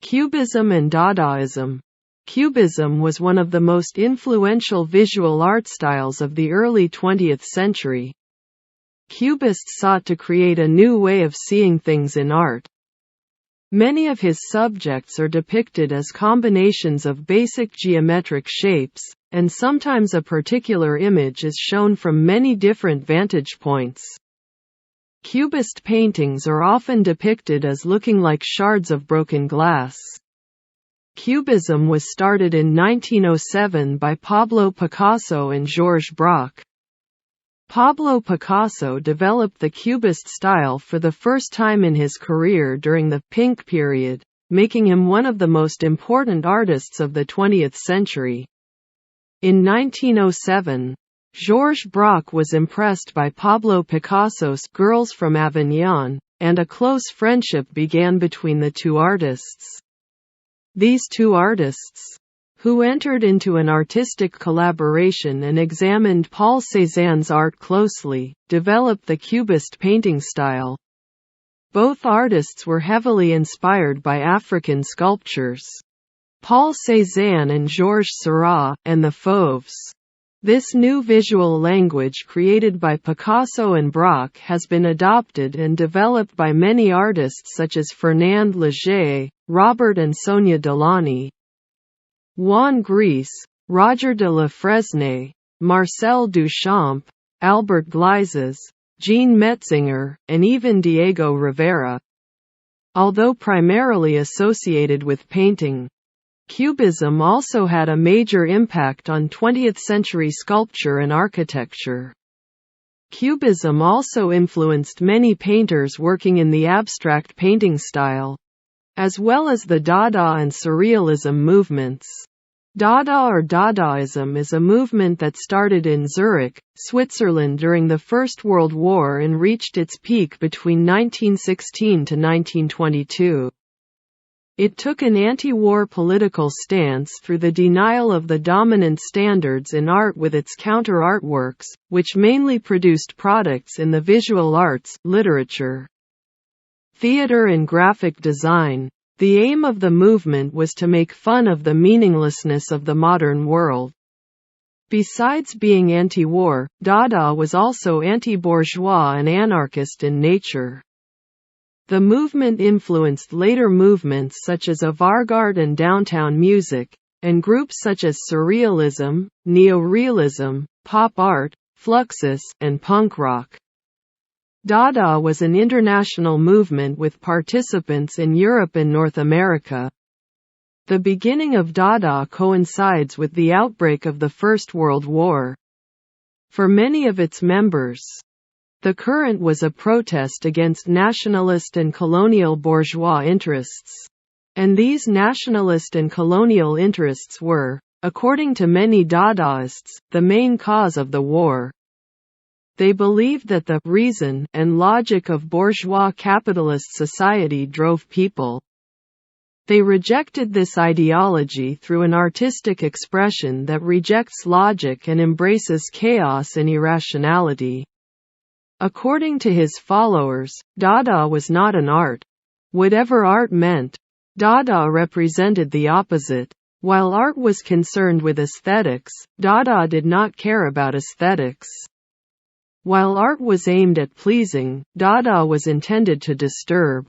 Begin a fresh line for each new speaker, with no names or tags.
Cubism and Dadaism. Cubism was one of the most influential visual art styles of the early 20th century. Cubists sought to create a new way of seeing things in art. Many of his subjects are depicted as combinations of basic geometric shapes, and sometimes a particular image is shown from many different vantage points. Cubist paintings are often depicted as looking like shards of broken glass. Cubism was started in 1907 by Pablo Picasso and Georges Braque. Pablo Picasso developed the Cubist style for the first time in his career during the Pink period, making him one of the most important artists of the 20th century. In 1907, Georges Braque was impressed by Pablo Picasso's Girls from Avignon, and a close friendship began between the two artists. These two artists, who entered into an artistic collaboration and examined Paul Cézanne's art closely, developed the Cubist painting style. Both artists were heavily inspired by African sculptures. Paul Cézanne and Georges Seurat, and the Fauves. This new visual language created by Picasso and Braque has been adopted and developed by many artists such as Fernand Léger, Robert and Sonia Delaunay, Juan Gris, Roger de la Fresnaye, Marcel Duchamp, Albert Gleizes, Jean Metzinger, and even Diego Rivera. Although primarily associated with painting, Cubism also had a major impact on 20th-century sculpture and architecture. Cubism also influenced many painters working in the abstract painting style, as well as the Dada and Surrealism movements. Dada or Dadaism is a movement that started in Zurich, Switzerland during the First World War and reached its peak between 1916 to 1922. It took an anti-war political stance through the denial of the dominant standards in art with its counter-artworks, which mainly produced products in the visual arts, literature, theater and graphic design. The aim of the movement was to make fun of the meaninglessness of the modern world. Besides being anti-war, Dada was also anti-bourgeois and anarchist in nature. The movement influenced later movements such as avant-garde and downtown music, and groups such as Surrealism, Neorealism, pop art, Fluxus, and punk rock. Dada was an international movement with participants in Europe and North America. The beginning of Dada coincides with the outbreak of the First World War. For many of its members, the current was a protest against nationalist and colonial bourgeois interests. And these nationalist and colonial interests were, according to many Dadaists, the main cause of the war. They believed that the reason and logic of bourgeois capitalist society drove people. They rejected this ideology through an artistic expression that rejects logic and embraces chaos and irrationality. According to his followers, Dada was not an art. Whatever art meant, Dada represented the opposite. While art was concerned with aesthetics, Dada did not care about aesthetics. While art was aimed at pleasing, Dada was intended to disturb.